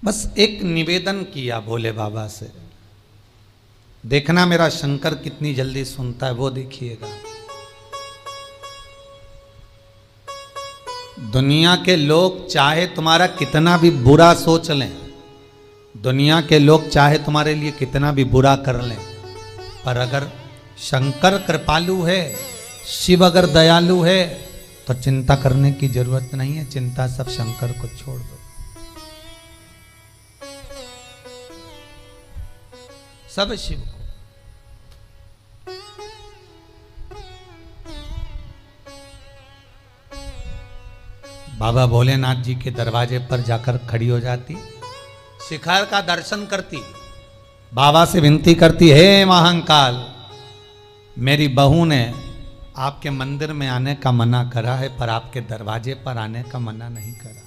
बस एक निवेदन किया भोले बाबा से, देखना मेरा शंकर कितनी जल्दी सुनता है, वो देखिएगा। दुनिया के लोग चाहे तुम्हारा कितना भी बुरा सोच लें, दुनिया के लोग चाहे तुम्हारे लिए कितना भी बुरा कर लें, पर अगर शंकर कृपालु है, शिव अगर दयालु है, तो चिंता करने की जरूरत नहीं है। चिंता सब शंकर को छोड़ दो, सब शिव को। बाबा भोलेनाथ जी के दरवाजे पर जाकर खड़ी हो जाती, शिखर का दर्शन करती, बाबा से विनती करती, हे महाकाल, मेरी बहू ने आपके मंदिर में आने का मना करा है, पर आपके दरवाजे पर आने का मना नहीं करा।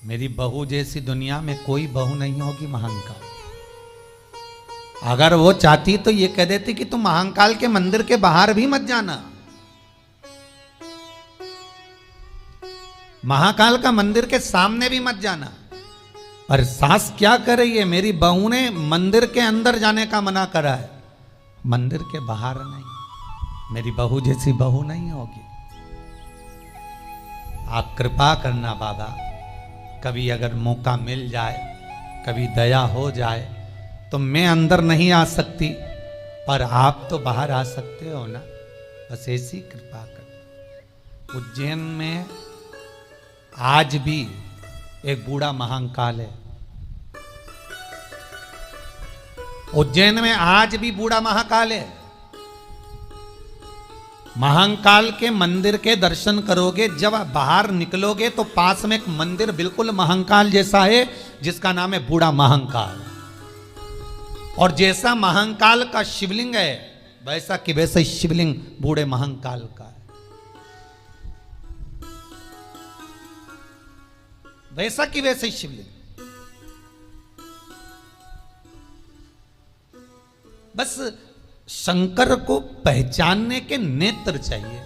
मेरी बहू जैसी दुनिया में कोई बहू नहीं होगी महाकाल। अगर वो चाहती तो ये कह देती कि तुम महाकाल के मंदिर के बाहर भी मत जाना, महाकाल का मंदिर के सामने भी मत जाना। पर सास क्या कर रही है, मेरी बहू ने मंदिर के अंदर जाने का मना करा है, मंदिर के बाहर नहीं। मेरी बहू जैसी बहू नहीं होगी। आप कृपा करना बाबा, कभी अगर मौका मिल जाए, कभी दया हो जाए, तो मैं अंदर नहीं आ सकती, पर आप तो बाहर आ सकते हो ना, बस ऐसी कृपा कर। उज्जैन में आज भी एक बूढ़ा महाकाल है, उज्जैन में आज भी बूढ़ा महाकाल है। महाकाल के मंदिर के दर्शन करोगे, जब आप बाहर निकलोगे तो पास में एक मंदिर बिल्कुल महाकाल जैसा है, जिसका नाम है बूढ़ा महाकाल। और जैसा महाकाल का शिवलिंग है, वैसा कि वैसा ही शिवलिंग बूढ़े महाकाल का है, वैसा कि वैसे ही शिवलिंग। बस शंकर को पहचानने के नेत्र चाहिए।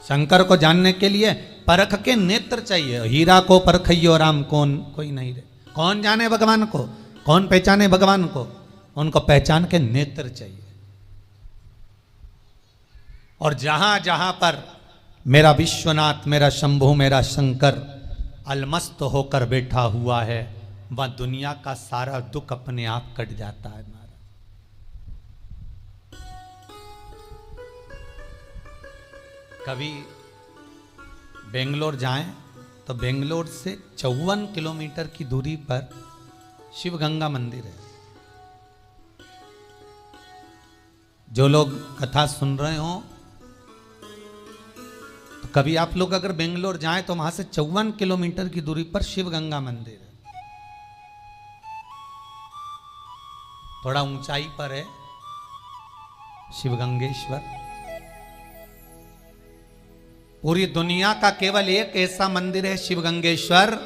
शंकर को जानने के लिए परख के नेत्र चाहिए। हीरा को परखियो राम, कौन कोई नहीं रे। कौन जाने भगवान को, कौन पहचाने भगवान को, उनको पहचान के नेत्र चाहिए। और जहां जहां पर मेरा विश्वनाथ, मेरा शंभु, मेरा शंकर अलमस्त होकर बैठा हुआ है, वह दुनिया का सारा दुख अपने आप कट जाता है हमारा। कभी बेंगलोर जाएं तो बेंगलोर से 54 किलोमीटर की दूरी पर शिव गंगा मंदिर है। जो लोग कथा सुन रहे हो, तो कभी आप लोग अगर बेंगलोर जाएं तो वहां से 54 किलोमीटर की दूरी पर शिव गंगा मंदिर है। थोड़ा ऊंचाई पर है शिवगंगेश्वर। पूरी दुनिया का केवल एक ऐसा मंदिर है शिवगंगेश्वर,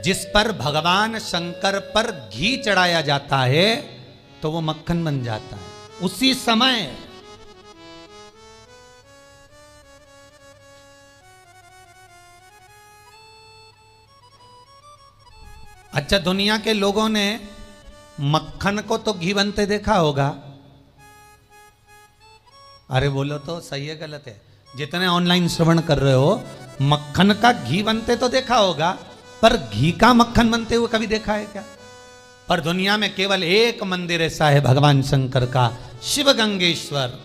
जिस पर भगवान शंकर पर घी चढ़ाया जाता है तो वो मक्खन बन जाता है उसी समय। अच्छा, दुनिया के लोगों ने मक्खन को तो घी बनते देखा होगा। अरे बोलो तो सही है गलत है? जितने ऑनलाइन श्रवण कर रहे हो, मक्खन का घी बनते तो देखा होगा, पर घी का मक्खन बनते हुए कभी देखा है क्या? पर दुनिया में केवल एक मंदिर ऐसा है भगवान शंकर का, शिवगंगेश्वर।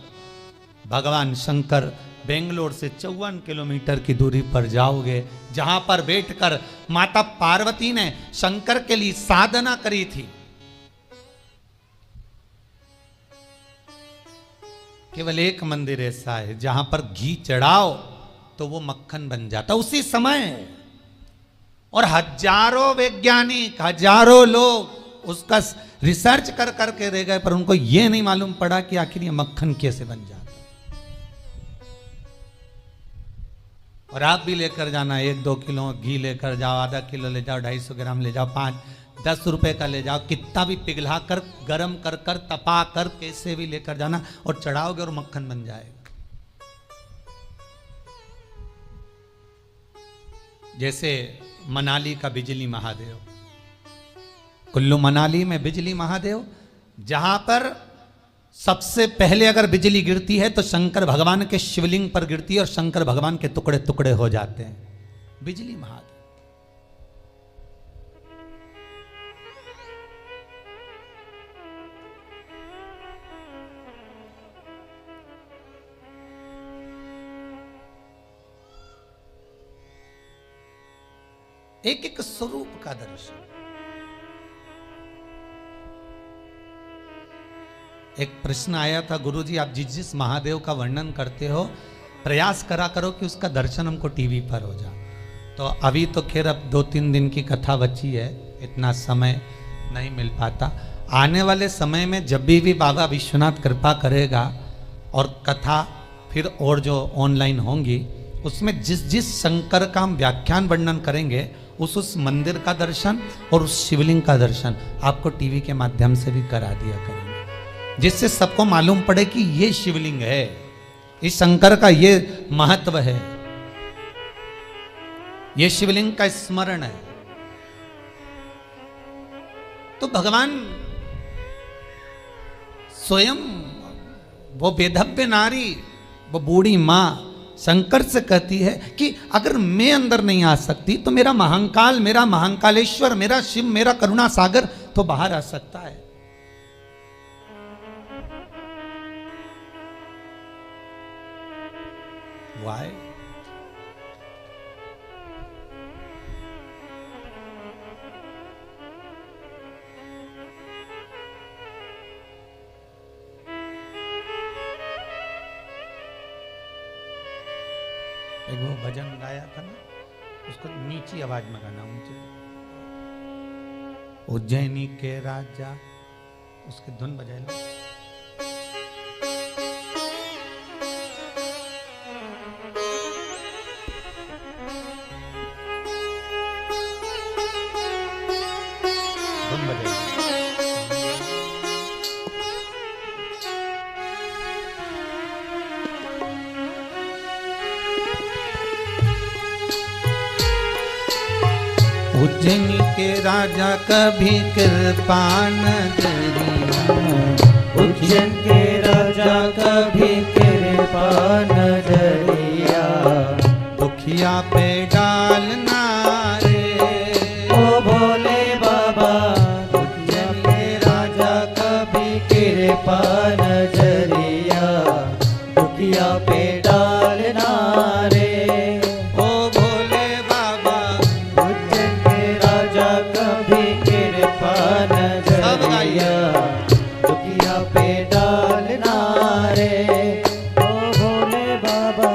भगवान शंकर बेंगलोर से 54 किलोमीटर की दूरी पर जाओगे, जहां पर बैठकर माता पार्वती ने शंकर के लिए साधना करी थी। केवल एक मंदिर ऐसा है जहां पर घी चढ़ाओ तो वो मक्खन बन जाता उसी समय। और हजारों वैज्ञानिक, हजारों लोग उसका रिसर्च कर करके रह गए, पर उनको ये नहीं मालूम पड़ा कि आखिर ये मक्खन कैसे बन जाता। और आप भी लेकर जाना, 1-2 किलो घी लेकर जाओ, आधा किलो ले जाओ, 250 ग्राम ले जाओ, 5-10 रुपए का ले जाओ, कितना भी पिघला कर, गरम कर कर, तपा कर, कैसे भी लेकर जाना और चढ़ाओगे और मक्खन बन जाएगा। जैसे मनाली का बिजली महादेव, कुल्लू मनाली में बिजली महादेव, जहां पर सबसे पहले अगर बिजली गिरती है तो शंकर भगवान के शिवलिंग पर गिरती है और शंकर भगवान के टुकड़े टुकड़े हो जाते हैं। बिजली महादेव। एक एक स्वरूप का दर्शन। एक प्रश्न आया था, गुरुजी आप जिस जिस महादेव का वर्णन करते हो प्रयास करा करो कि उसका दर्शन हमको टीवी पर हो जाए। तो अभी तो खैर अब 2-3 दिन की कथा बची है, इतना समय नहीं मिल पाता। आने वाले समय में जब भी बाबा विश्वनाथ कृपा करेगा और कथा फिर और जो ऑनलाइन होंगी उसमें जिस जिस शंकर का हम व्याख्यान वर्णन करेंगे उस मंदिर का दर्शन और उस शिवलिंग का दर्शन आपको टीवी के माध्यम से भी करा दिया करेंगे, जिससे सबको मालूम पड़े कि ये शिवलिंग है, इस शंकर का ये महत्व है, ये शिवलिंग का स्मरण है। तो भगवान स्वयं वो वेधव्य नारी, वो बूढ़ी मां शंकर से कहती है कि अगर मैं अंदर नहीं आ सकती तो मेरा महाकाल, मेरा महाकालेश्वर, मेरा शिव, मेरा करुणा सागर तो बाहर आ सकता है। Why? एक वो भजन गाया था ना, उसको नीची आवाज में गाना, ऊंची। उज्जैनी के राजा, उसकी धुन बजाए लो। धुन बजाए। उज्जैनी के राजा कभी कृपा न करिया, उज्जैन के राजा कभी कृपा न करिया, दुखिया पे डालना रे ओ भोले बाबा। उज्जैन के राजा कभी कृपा न करिया, दुखिया पे डालना रे ओ भोले बाबा। उज्जैन के राजा कभी कृपा न सब गाइए। करिया, दुखिया पे डालना रे ओ भोले बाबा।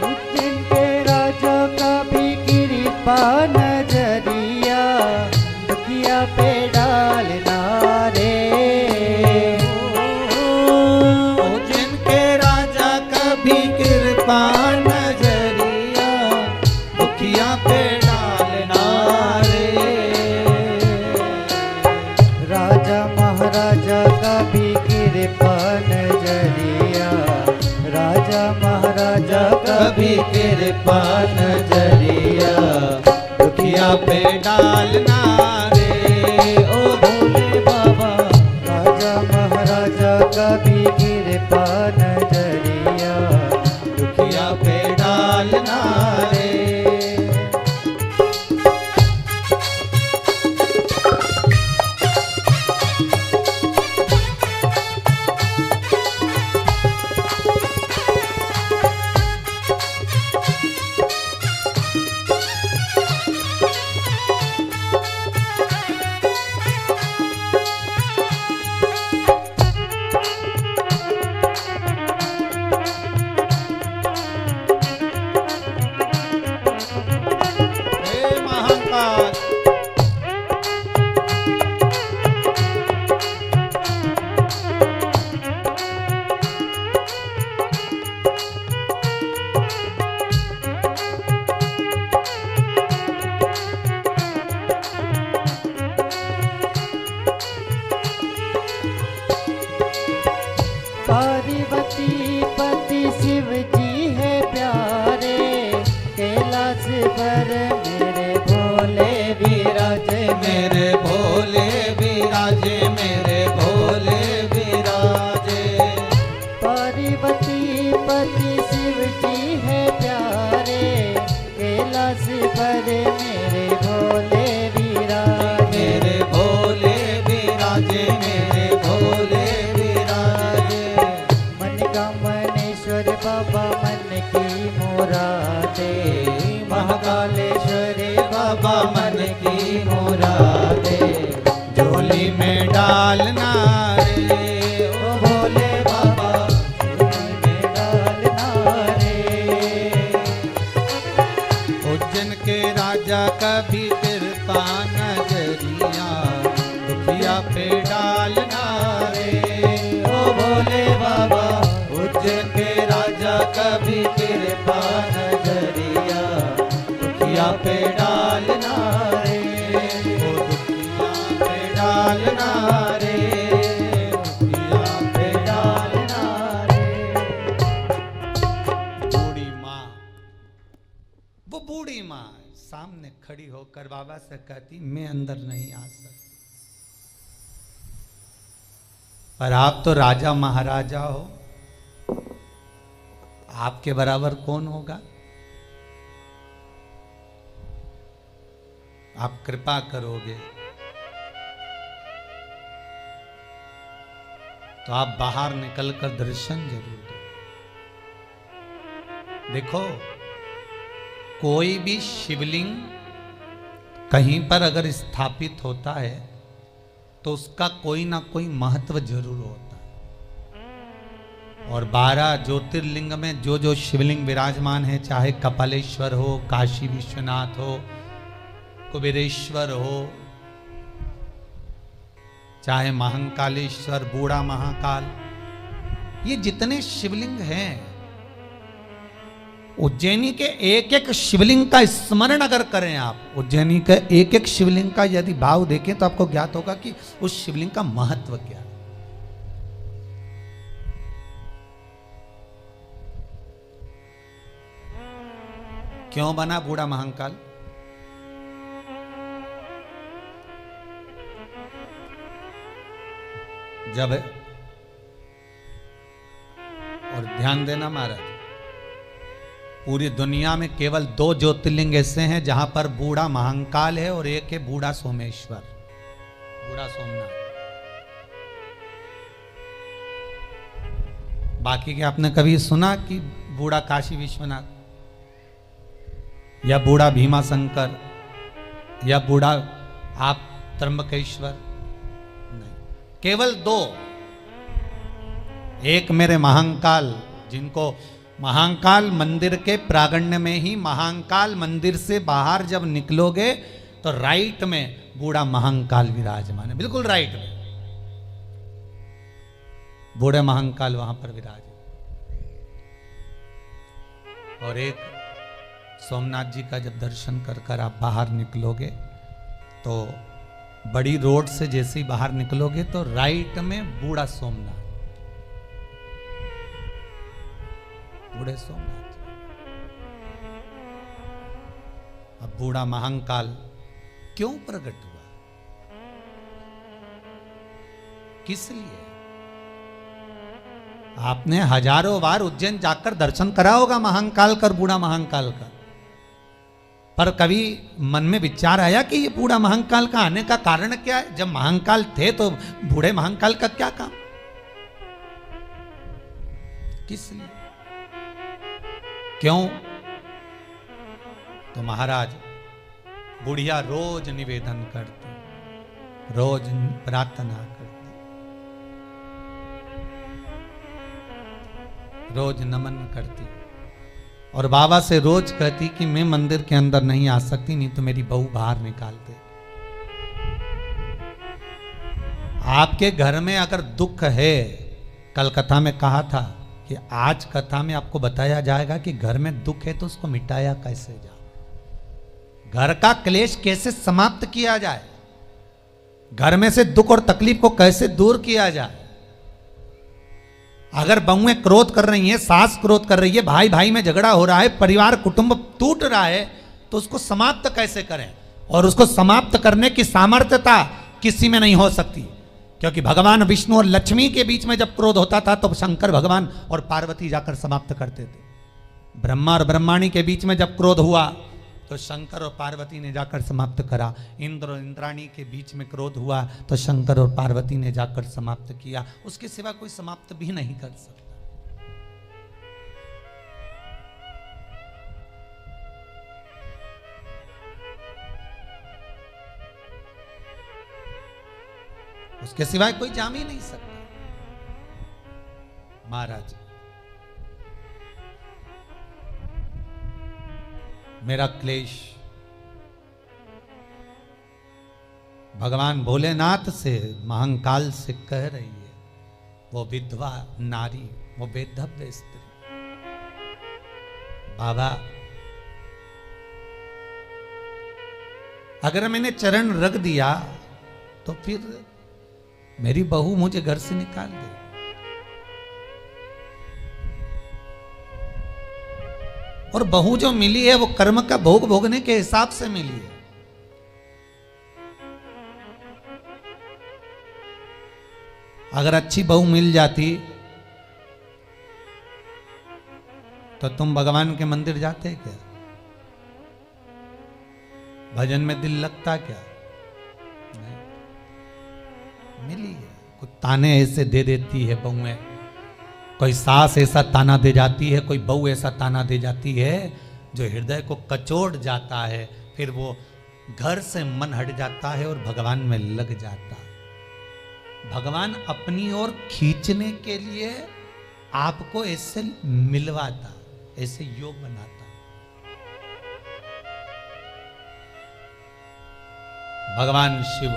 उज्जैन के राजा का भी कृपा नजरिया, दुखिया पे डालना रे उज्जैन के राजा कभी कृपा नजरिया, दुखिया पे डालना रे। राजा महाराजा का भी कृपा नजरिया, राजा महाराजा का भी कृपा नजरिया, दुखिया पे डालना रे ओ भोले बाबा। राजा महाराजा का भी कृपा नजरिया, दुखिया पे डालना रे। पार्वती पति शिव जी है प्यारे, कैलाश पर मेरे भोले विराजे, मेरे भोले विराजे, मेरे भोले विराजे। पार्वती पति शिव जी है प्यारे, कैलाश पर मेरे भोले विराजे, मेरे भोले विराजे, मेरे भोले विराजे। मन का मनेश्वर बाबा मन की मुरादे, महाकालेश्वरी बाबा मन की मुरादे, झोली में डालना रे ओ भोले बाबा, झोली में डालना रे। उज्जैन के राजा कभी कृपा नजरिया, दुखिया पे डालना रे ओ भोले बाबा। उज्जैन के राजा कभी कृपा नजरिया, दुखिया पे डालना रे ओ दुखिया पे डालना रे, दुखिया पे डालना रे। बूढ़ी माँ, वो बूढ़ी माँ सामने खड़ी होकर बाबा से कहती, मैं अंदर नहीं आ सकती, पर आप तो राजा महाराजा हो, आपके बराबर कौन होगा, आप कृपा करोगे तो आप बाहर निकलकर दर्शन जरूर दो। देखो, कोई भी शिवलिंग कहीं पर अगर स्थापित होता है तो उसका कोई ना कोई महत्व जरूर होता है। और 12 ज्योतिर्लिंग में जो जो शिवलिंग विराजमान है, चाहे कपालेश्वर हो, काशी विश्वनाथ हो, कुबेरेश्वर हो, चाहे महाकालेश्वर, बूढ़ा महाकाल, ये जितने शिवलिंग हैं, उज्जैनी के एक एक शिवलिंग का स्मरण अगर करें आप, उज्जैनी के एक एक शिवलिंग का यदि भाव देखें तो आपको ज्ञात होगा कि उस शिवलिंग का महत्व क्या है। क्यों बना बूढ़ा महाकाल? जब, और ध्यान देना महाराज, पूरी दुनिया में केवल 2 ज्योतिर्लिंग ऐसे हैं जहां पर बूढ़ा महाकाल है और एक है बूढ़ा सोमेश्वर, बूढ़ा सोमनाथ। बाकी के आपने कभी सुना कि बूढ़ा काशी विश्वनाथ या बूढ़ा भीमा शंकर या बूढ़ा आप त्र्यंबकेश्वर? नहीं, केवल 2। एक मेरे महाकाल, जिनको महाकाल मंदिर के प्रांगण में ही, महाकाल मंदिर से बाहर जब निकलोगे तो राइट में बूढ़ा महाकाल विराजमान है, बिल्कुल राइट में बूढ़े महाकाल वहां पर विराज। और एक सोमनाथ जी का जब दर्शन कर कर आप बाहर निकलोगे तो बड़ी रोड से जैसे ही बाहर निकलोगे तो राइट में बूढ़ा सोमनाथ, बूढ़े सोमनाथ। अब बूढ़ा महाकाल क्यों प्रकट हुआ, किस लिए? आपने हजारों बार उज्जैन जाकर दर्शन करा होगा महाकाल का, बूढ़ा महाकाल का, पर कभी मन में विचार आया कि ये बूढ़ा महाकाल का आने का कारण क्या है? जब महाकाल थे तो बूढ़े महाकाल का क्या काम, किस लिए, क्यों? तो महाराज, बुढ़िया रोज निवेदन करती, रोज प्रार्थना करती, रोज नमन करती और बाबा से रोज कहती कि मैं मंदिर के अंदर नहीं आ सकती, नहीं तो मेरी बहू बाहर निकाल दे। आपके घर में अगर दुख है, कल कथा में कहा था कि आज कथा में आपको बताया जाएगा कि घर में दुख है तो उसको मिटाया कैसे जाए, घर का क्लेश कैसे समाप्त किया जाए, घर में से दुख और तकलीफ को कैसे दूर किया जाए। अगर बहुएं क्रोध कर रही हैं, सास क्रोध कर रही है, भाई भाई में झगड़ा हो रहा है, परिवार कुटुंब टूट रहा है, तो उसको समाप्त कैसे करें? और उसको समाप्त करने की सामर्थ्यता किसी में नहीं हो सकती, क्योंकि भगवान विष्णु और लक्ष्मी के बीच में जब क्रोध होता था तो शंकर भगवान और पार्वती जाकर समाप्त करते थे। ब्रह्मा और ब्रह्माणी के बीच में जब क्रोध हुआ तो शंकर और पार्वती ने जाकर समाप्त करा। इंद्र और इंद्राणी के बीच में क्रोध हुआ तो शंकर और पार्वती ने जाकर समाप्त किया। उसके सिवा कोई समाप्त भी नहीं कर सकता। उसके सिवाय कोई जाम ही नहीं सकता। महाराज, मेरा क्लेश भगवान भोलेनाथ से, महाकाल से कह रही है, वो विधवा नारी, वो बेधव्य स्त्री, बाबा अगर मैंने चरण रख दिया तो फिर मेरी बहू मुझे घर से निकाल दे। और बहू जो मिली है वो कर्म का भोग भोगने के हिसाब से मिली है। अगर अच्छी बहू मिल जाती तो तुम भगवान के मंदिर जाते क्या? भजन में दिल लगता क्या? नहीं। मिली है, कुछ ताने ऐसे दे देती है बहुएं, कोई सास ऐसा ताना दे जाती है, कोई बहू ऐसा ताना दे जाती है जो हृदय को कचोड़ जाता है। फिर वो घर से मन हट जाता है और भगवान में लग जाता है। भगवान अपनी ओर खींचने के लिए आपको ऐसे मिलवाता, ऐसे योग बनाता। भगवान शिव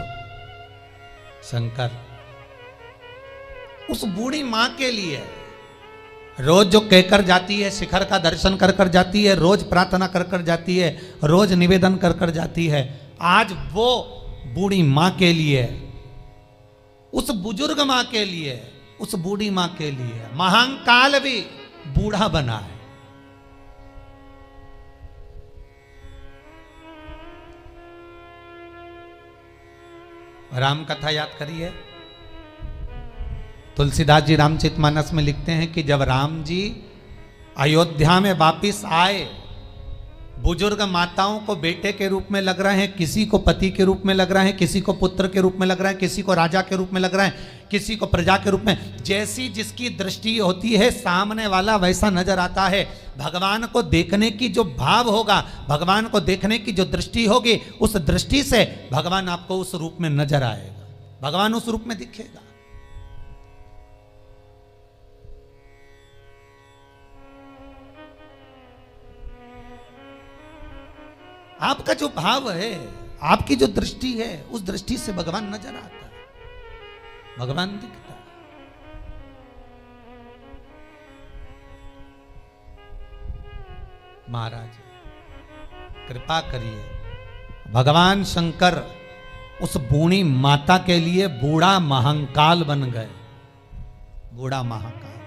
शंकर उस बूढ़ी मां के लिए रोज जो कहकर जाती है, शिखर का दर्शन कर कर जाती है, रोज प्रार्थना कर कर जाती है, रोज निवेदन कर कर जाती है, आज वो बूढ़ी मां के लिए, उस बुजुर्ग मां के लिए, उस बूढ़ी मां के लिए महाकाल भी बूढ़ा बना है। राम कथा याद करिए। तुलसीदास जी रामचरितमानस में लिखते हैं कि जब राम जी अयोध्या में वापिस आए, बुजुर्ग माताओं को बेटे के रूप में लग रहे हैं, किसी को पति के रूप में लग रहे हैं, किसी को पुत्र के रूप में लग रहे हैं, किसी को राजा के रूप में लग रहे हैं, किसी को प्रजा के रूप में। जैसी जिसकी दृष्टि होती है, सामने वाला वैसा नजर आता है। भगवान को देखने की जो भाव होगा, भगवान को देखने की जो दृष्टि होगी, उस दृष्टि से भगवान आपको उस रूप में नजर आएगा, भगवान उस रूप में दिखेगा। आपका जो भाव है, आपकी जो दृष्टि है, उस दृष्टि से भगवान नजर आता है, भगवान दिखता है। महाराज कृपा करिए, भगवान शंकर उस बूढ़ी माता के लिए बूढ़ा महाकाल बन गए, बूढ़ा महाकाल।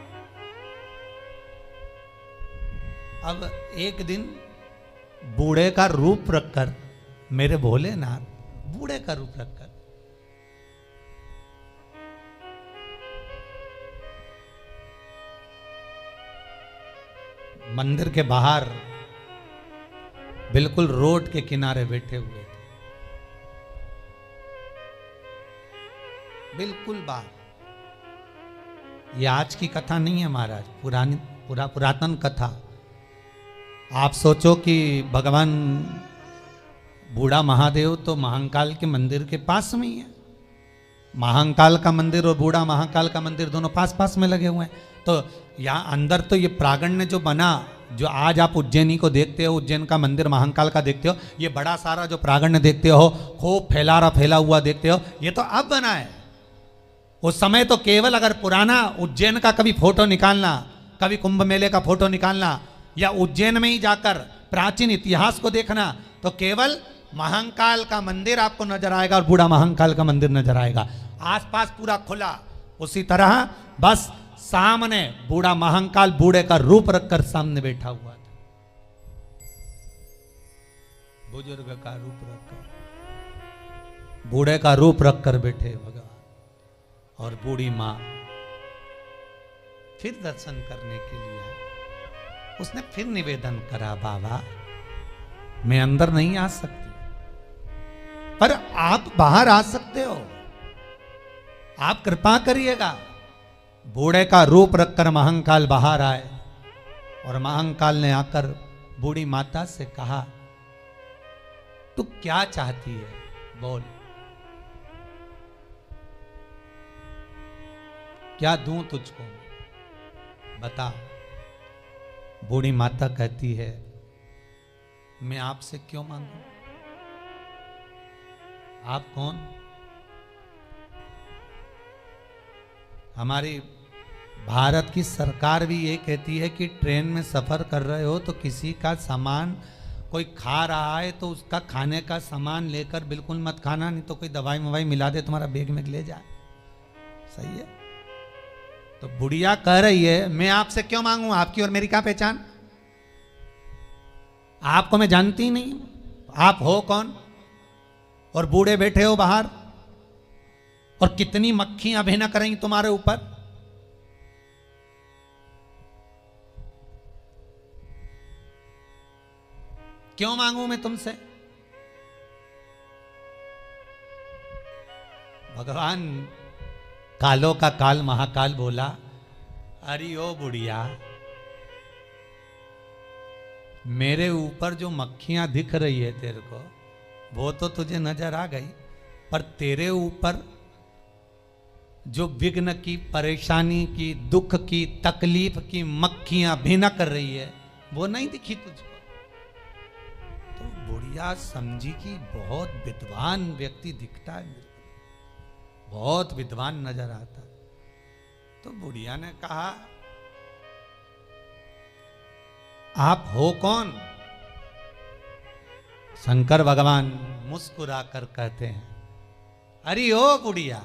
अब एक दिन बूढ़े का रूप रखकर, मेरे भोलेनाथ बूढ़े का रूप रखकर मंदिर के बाहर बिल्कुल रोड के किनारे बैठे हुए थे, बिल्कुल बाहर। ये आज की कथा नहीं है महाराज, पुरातन कथा। आप सोचो कि भगवान बूढ़ा महादेव तो महाकाल के मंदिर के पास में ही है। महाकाल का मंदिर और बूढ़ा महाकाल का मंदिर दोनों पास पास में लगे हुए हैं। तो यहाँ अंदर तो ये प्रांगण जो बना, जो आज आप उज्जैनी को देखते हो, उज्जैन का मंदिर महाकाल का देखते हो, ये बड़ा सारा जो प्रांगण देखते हो, खूब फैला हुआ देखते हो, ये तो अब बना है। उस समय तो केवल अगर पुराना उज्जैन का कभी फोटो निकालना, कभी कुंभ मेले का फोटो निकालना, या उज्जैन में ही जाकर प्राचीन इतिहास को देखना, तो केवल महाकाल का मंदिर आपको नजर आएगा और बूढ़ा महाकाल का मंदिर नजर आएगा। आसपास पूरा खुला। उसी तरह बस सामने बूढ़ा महाकाल बूढ़े का रूप रखकर सामने बैठा हुआ था, बुजुर्ग का रूप रखकर, बूढ़े का रूप रखकर बैठे भगवान। और बूढ़ी मां फिर दर्शन करने के लिए आई। उसने फिर निवेदन करा, बाबा मैं अंदर नहीं आ सकती, पर आप बाहर आ सकते हो, आप कृपा करिएगा। बूढ़े का रूप रखकर महाकाल बाहर आए और महाकाल ने आकर बूढ़ी माता से कहा, तू क्या चाहती है, बोल, क्या दूं तुझको, बता। बूढ़ी माता कहती है, मैं आपसे क्यों मांगू, आप कौन? हमारी भारत की सरकार भी ये कहती है कि ट्रेन में सफर कर रहे हो तो किसी का सामान कोई खा रहा है तो उसका खाने का सामान लेकर बिल्कुल मत खाना, नहीं तो कोई दवाई मवाई मिला दे तुम्हारा बैग में ले जाए। सही है। तो बुढ़िया कह रही है, मैं आपसे क्यों मांगू, आपकी और मेरी क्या पहचान, आपको मैं जानती ही नहीं, आप हो कौन? और बूढ़े बैठे हो बाहर और कितनी मक्खियां भिनक रही तुम्हारे ऊपर। क्यों मांगू मैं तुमसे? भगवान कालों का काल महाकाल बोला, अरे ओ बुढ़िया, मेरे ऊपर जो मक्खियां दिख रही है तेरे को, वो तो तुझे नजर आ गई, पर तेरे ऊपर जो विघ्न की, परेशानी की, दुख की, तकलीफ की मक्खियां भिनक रही है, वो नहीं दिखी तुझको। तो बुढ़िया समझी कि बहुत विद्वान व्यक्ति दिखता है मेरे को, बहुत विद्वान नजर आता। तो बुढ़िया ने कहा, आप हो कौन? शंकर भगवान मुस्कुरा कर कहते हैं, अरे ओ बुढ़िया,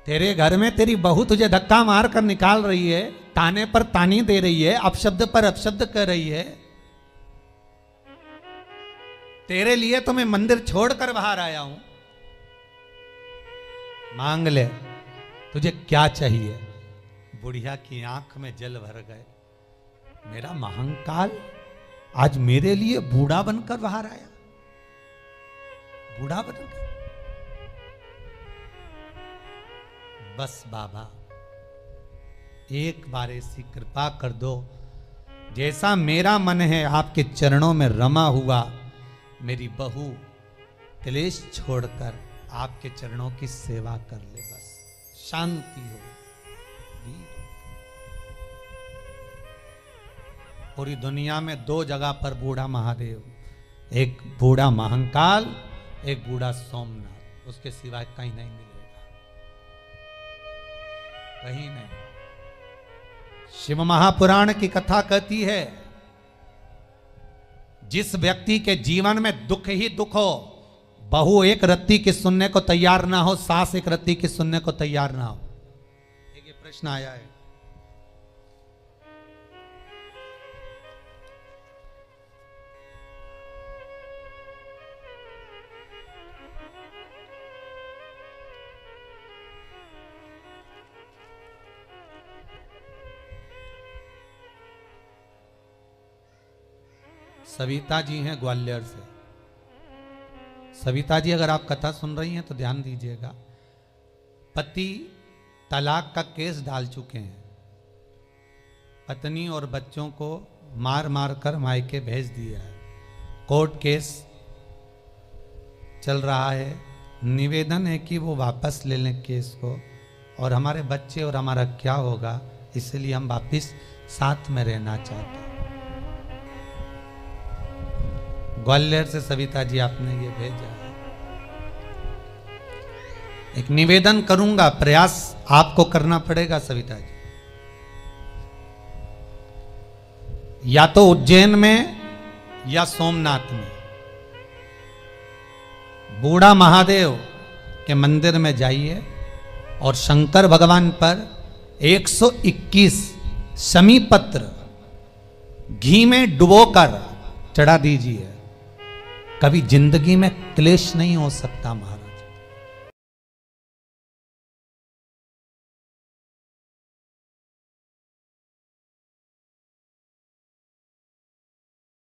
तेरे घर में तेरी बहू तुझे धक्का मार कर निकाल रही है, ताने पर तानी दे रही है, अपशब्द पर अपशब्द कर रही है, तेरे लिए तो मैं मंदिर छोड़कर बाहर आया हूं, मांग ले, तुझे क्या चाहिए? बुढ़िया की आंख में जल भर गए, मेरा महाकाल आज मेरे लिए बूढ़ा बनकर बाहर आया, बूढ़ा बनकर। बस बाबा एक बार ऐसी कृपा कर दो, जैसा मेरा मन है आपके चरणों में रमा हुआ, मेरी बहू क्लेश छोड़कर आपके चरणों की सेवा कर ले, बस शांति हो। पूरी दुनिया में दो जगह पर बूढ़ा महादेव, एक बूढ़ा महाकाल, एक बूढ़ा सोमनाथ, उसके सिवाय कहीं नहीं मिलेगा, कहीं नहीं। शिव महापुराण की कथा कहती है, जिस व्यक्ति के जीवन में दुख ही दुख हो, बहू एक रत्ती की सुनने को तैयार ना हो, सास एक रत्ती की सुनने को तैयार ना हो। एक ये प्रश्न आया है, सविता जी हैं ग्वालियर से। सविता जी, अगर आप कथा सुन रही हैं तो ध्यान दीजिएगा। पति तलाक का केस डाल चुके हैं, पत्नी और बच्चों को मार मार कर मायके भेज दिया है, कोर्ट केस चल रहा है। निवेदन है कि वो वापस ले लें केस को, और हमारे बच्चे और हमारा क्या होगा, इसलिए हम वापस साथ में रहना चाहते हैं। ग्वालियर से सविता जी आपने ये भेजा है। एक निवेदन करूंगा, प्रयास आपको करना पड़ेगा सविता जी, या तो उज्जैन में या सोमनाथ में बूढ़ा महादेव के मंदिर में जाइए और शंकर भगवान पर 121 शमी पत्र घी में डुबोकर चढ़ा दीजिए, कभी जिंदगी में क्लेश नहीं हो सकता महाराज।